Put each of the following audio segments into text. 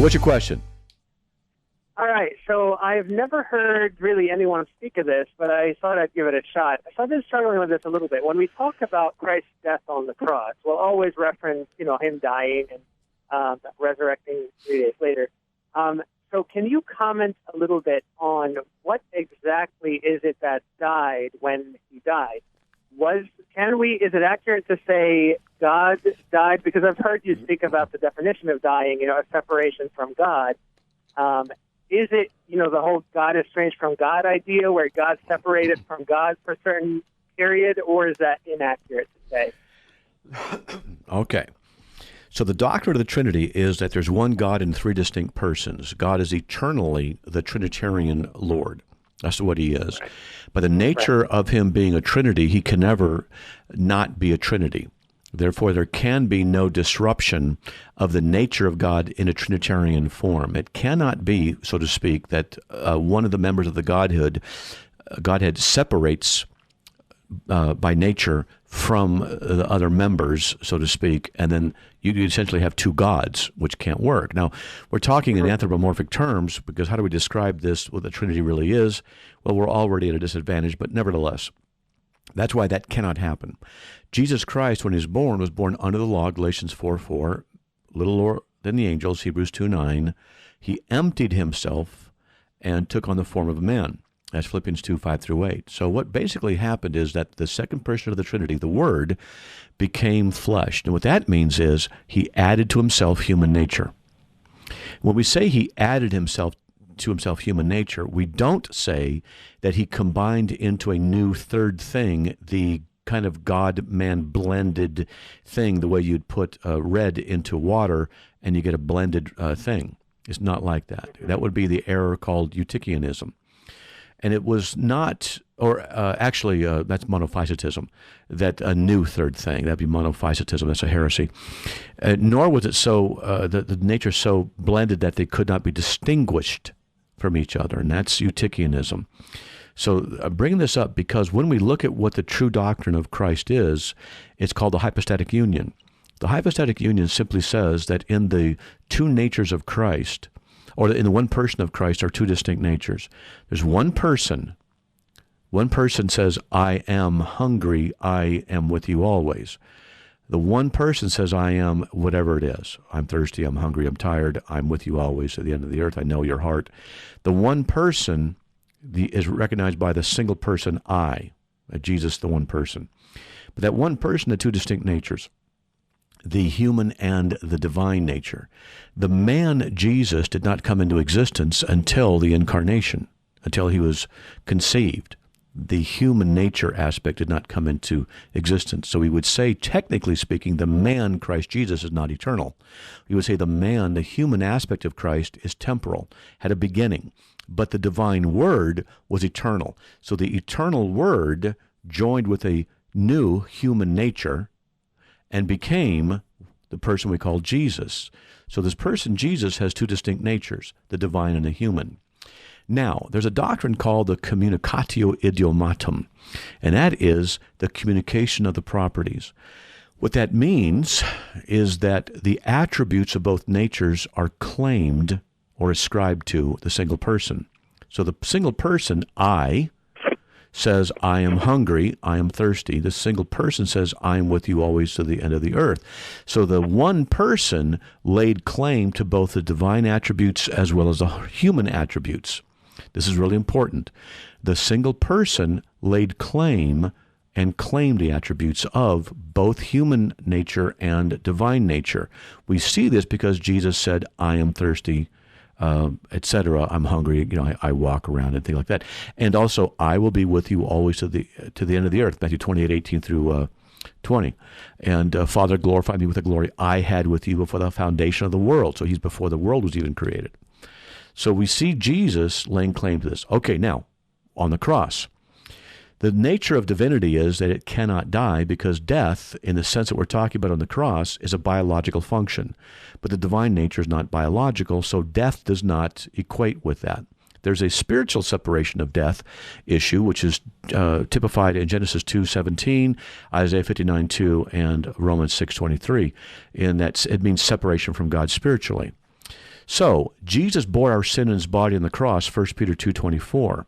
So what's your question? All right, so I've never heard really anyone speak of this, but I thought I'd give it a shot. So I've been struggling with this a little bit. When we talk about Christ's death on the cross, we'll always reference, him dying and resurrecting 3 days later. So can you comment a little bit on what exactly is it that died when he died? Is it accurate to say God died? Because I've heard you speak about the definition of dying, a separation from God. Is it, the whole God estranged from God idea where God's separated from God for a certain period, or is that inaccurate to say? Okay. So the doctrine of the Trinity is that there's one God in three distinct persons. God is eternally the Trinitarian Lord. That's what he is. Right. By the nature of him being a Trinity, he can never not be a Trinity. Therefore, there can be no disruption of the nature of God in a Trinitarian form. It cannot be, so to speak, that one of the members of the Godhead separates by nature from the other members, so to speak, and then you essentially have two gods, which can't work. Now, we're talking in anthropomorphic terms, because how do we describe this, what the Trinity really is? Well, we're already at a disadvantage, but nevertheless, that's why that cannot happen. Jesus Christ, when he was born under the law, Galatians 4:4, little lower than the angels, Hebrews 2:9. He emptied himself and took on the form of a man. That's Philippians 2:5-8. So what basically happened is that the second person of the Trinity, the Word, became flesh. And what that means is he added to himself human nature. When we say he added to himself human nature, we don't say that he combined into a new third thing, the kind of God-man blended thing, the way you'd put red into water and you get a blended thing. It's not like that. That would be the error called Eutychianism. And it was not, actually, that's monophysitism, that a new third thing. That'd be monophysitism. That's a heresy. Nor was it so, the nature so blended that they could not be distinguished from each other, and that's Eutychianism. So I bring this up because when we look at what the true doctrine of Christ is, it's called the hypostatic union. The hypostatic union simply says that in the two natures of Christ, or in the one person of Christ, are two distinct natures. There's one person. One person says, I am hungry, I am with you always. The one person says, I am whatever it is. I'm thirsty, I'm hungry, I'm tired, I'm with you always at the end of the earth, I know your heart. The one person is recognized by the single person I, Jesus, the one person. But that one person, the two distinct natures, the human and the divine nature. The man, Jesus, did not come into existence until the incarnation, until he was conceived. The human nature aspect did not come into existence. So we would say, technically speaking, the man, Christ Jesus, is not eternal. We would say the man, the human aspect of Christ, is temporal, had a beginning. But the divine Word was eternal. So the eternal Word joined with a new human nature and became the person we call Jesus. So this person, Jesus, has two distinct natures, the divine and the human. Now, there's a doctrine called the Communicatio idiomatum, and that is the communication of the properties. What that means is that the attributes of both natures are claimed or ascribed to the single person. So the single person, I, says, I am hungry, I am thirsty. The single person says, I am with you always to the end of the earth. So the one person laid claim to both the divine attributes as well as the human attributes. This is really important. The single person laid claim and claimed the attributes of both human nature and divine nature. We see this because Jesus said, I am thirsty, etc. I'm hungry. I walk around and things like that. And also, I will be with you always to the end of the earth. Matthew 28:18-20. And Father, glorify me with the glory I had with you before the foundation of the world. So he's before the world was even created. So we see Jesus laying claim to this. Okay, now, on the cross. The nature of divinity is that it cannot die because death, in the sense that we're talking about on the cross, is a biological function. But the divine nature is not biological, so death does not equate with that. There's a spiritual separation of death issue, which is typified in Genesis 2:17, Isaiah 59:2, and Romans 6:23. In that it means separation from God spiritually. So Jesus bore our sin in his body on the cross, 1 Peter 2:24.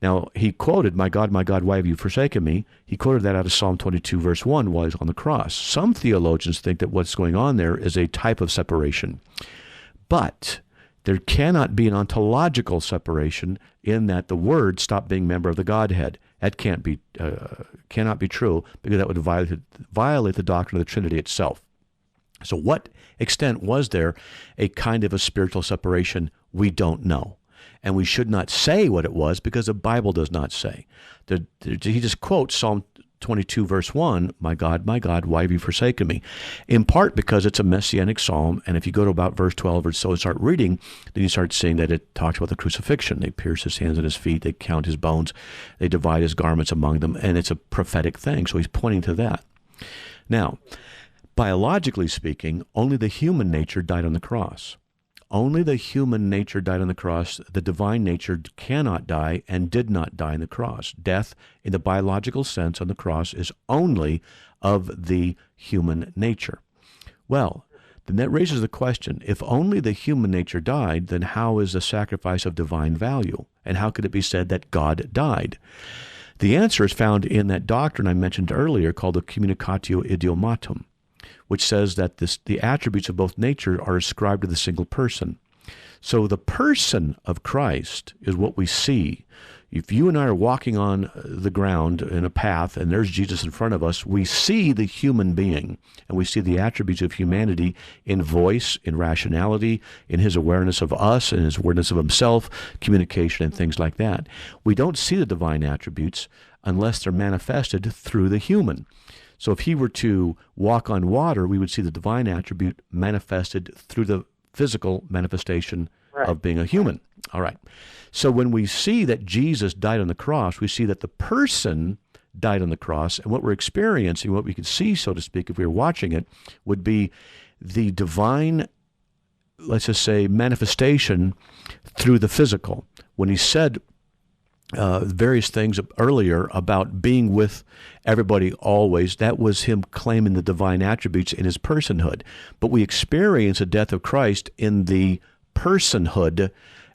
Now, he quoted, my God, why have you forsaken me? He quoted that out of Psalm 22, verse 1, while he's on the cross. Some theologians think that what's going on there is a type of separation. But there cannot be an ontological separation in that the Word stopped being a member of the Godhead. That cannot be true, because that would violate the doctrine of the Trinity itself. So what extent was there a kind of a spiritual separation? We don't know. And we should not say what it was, because the Bible does not say. He just quotes Psalm 22, verse 1, my God, why have you forsaken me? In part because it's a messianic psalm, and if you go to about verse 12 or so and start reading, then you start seeing that it talks about the crucifixion. They pierce his hands and his feet, they count his bones, they divide his garments among them, and it's a prophetic thing, so he's pointing to that. Now, biologically speaking, only the human nature died on the cross. Only the human nature died on the cross. The divine nature cannot die and did not die on the cross. Death, in the biological sense, on the cross is only of the human nature. Well, then that raises the question, if only the human nature died, then how is the sacrifice of divine value? And how could it be said that God died? The answer is found in that doctrine I mentioned earlier called the Communicatio idiomatum, which says that the attributes of both nature are ascribed to the single person. So the person of Christ is what we see. If you and I are walking on the ground in a path and there's Jesus in front of us, we see the human being, and we see the attributes of humanity in voice, in rationality, in his awareness of us, and his awareness of himself, communication, and things like that. We don't see the divine attributes unless they're manifested through the human. So if he were to walk on water, we would see the divine attribute manifested through the physical manifestation of being a human. All right. So when we see that Jesus died on the cross, we see that the person died on the cross, and what we're experiencing, what we could see, so to speak, if we were watching it, would be the divine, let's just say, manifestation through the physical. When he said various things earlier about being with everybody always, that was him claiming the divine attributes in his personhood. But we experience the death of Christ in the personhood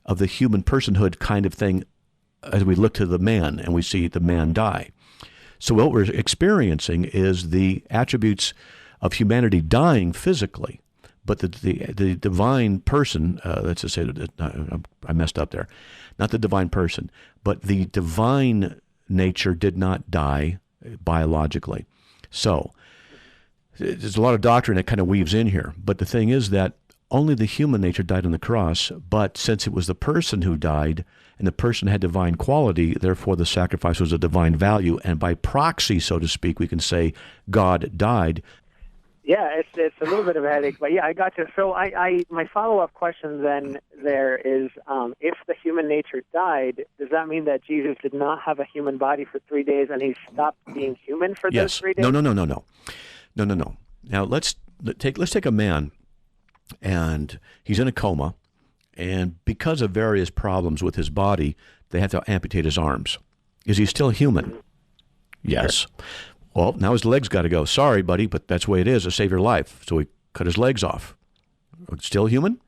of the human personhood kind of thing as we look to the man and we see the man die. So what we're experiencing is the attributes of humanity dying physically, but the divine person, let's just say, I messed up there, not the divine person, but the divine nature did not die biologically. So there's a lot of doctrine that kind of weaves in here, but the thing is that only the human nature died on the cross, but since it was the person who died, and the person had divine quality, therefore the sacrifice was a divine value, and by proxy, so to speak, we can say God died. Yeah, it's a little bit of a headache, but yeah, I got you. So my follow-up question then there is, if the human nature died, does that mean that Jesus did not have a human body for 3 days and he stopped being human for those 3 days? No. Now let's take a man, and he's in a coma, and because of various problems with his body, they have to amputate his arms. Is he still human? Yes. Sure. Well, now his legs got to go. Sorry, buddy, but that's the way it is to save your life. So we cut his legs off. Still human?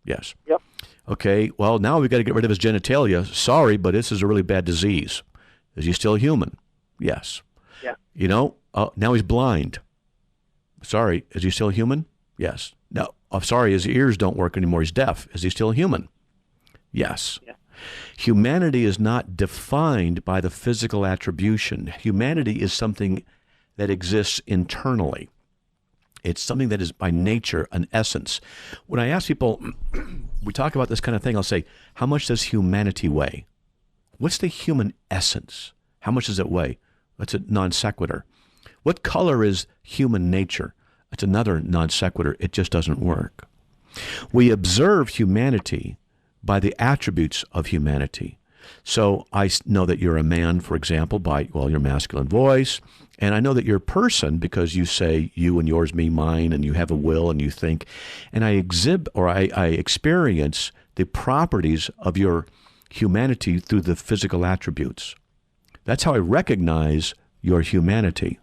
Yes. Yep. Okay, well, now we've got to get rid of his genitalia. Sorry, but this is a really bad disease. Is he still human? Yes. Yeah. You know, now he's blind. Sorry, is he still human? Yes. No, I'm sorry, his ears don't work anymore. He's deaf. Is he still human? Yes. Yeah. Humanity is not defined by the physical attribution. Humanity is something that exists internally. It's something that is by nature an essence. When I ask people, we talk about this kind of thing, I'll say, how much does humanity weigh? What's the human essence? How much does it weigh? That's a non sequitur. What color is human nature? That's another non sequitur. It just doesn't work. We observe humanity by the attributes of humanity. So I know that you're a man, for example, by, your masculine voice, and I know that you're a person because you say you and yours, me, mine, and you have a will and you think, and I experience the properties of your humanity through the physical attributes. That's how I recognize your humanity.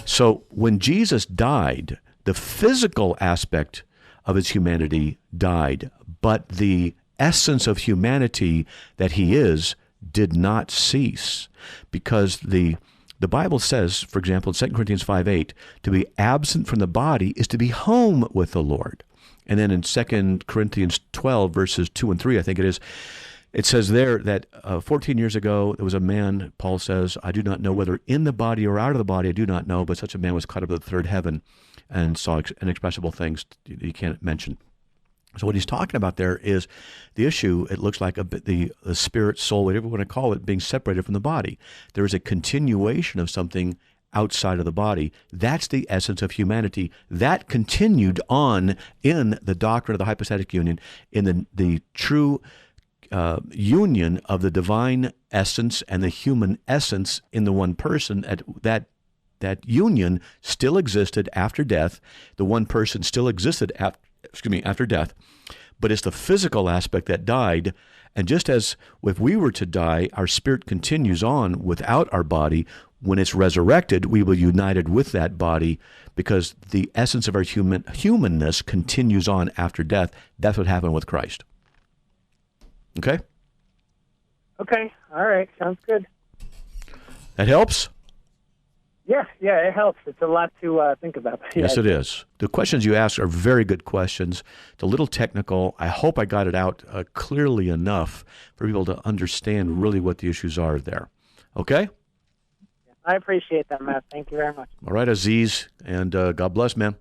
So when Jesus died, the physical aspect of his humanity died, but the essence of humanity that he is did not cease, because the Bible says, for example, in 2 Corinthians 5:8, to be absent from the body is to be home with the Lord. And then in 2 Corinthians 12, verses 2 and 3, I think it is, it says there that 14 years ago, there was a man, Paul says, I do not know whether in the body or out of the body, I do not know, but such a man was caught up to the third heaven and saw inexpressible things you can't mention. So what he's talking about there is the issue, it looks like the spirit, soul, whatever you want to call it, being separated from the body. There is a continuation of something outside of the body. That's the essence of humanity. That continued on in the doctrine of the hypostatic union, in the true union of the divine essence and the human essence in the one person. That union still existed after death. The one person still existed after death, but it's the physical aspect that died. And just as if we were to die, our spirit continues on without our body. When it's resurrected, we will be united with that body, because the essence of our humanness continues on after death. That's what happened with Christ. Okay? Okay. All right. Sounds good. That helps? Yeah, it helps. It's a lot to think about. Yes, it is. The questions you ask are very good questions. It's a little technical. I hope I got it out clearly enough for people to understand really what the issues are there. Okay? I appreciate that, Matt. Thank you very much. All right, Aziz, and God bless, man.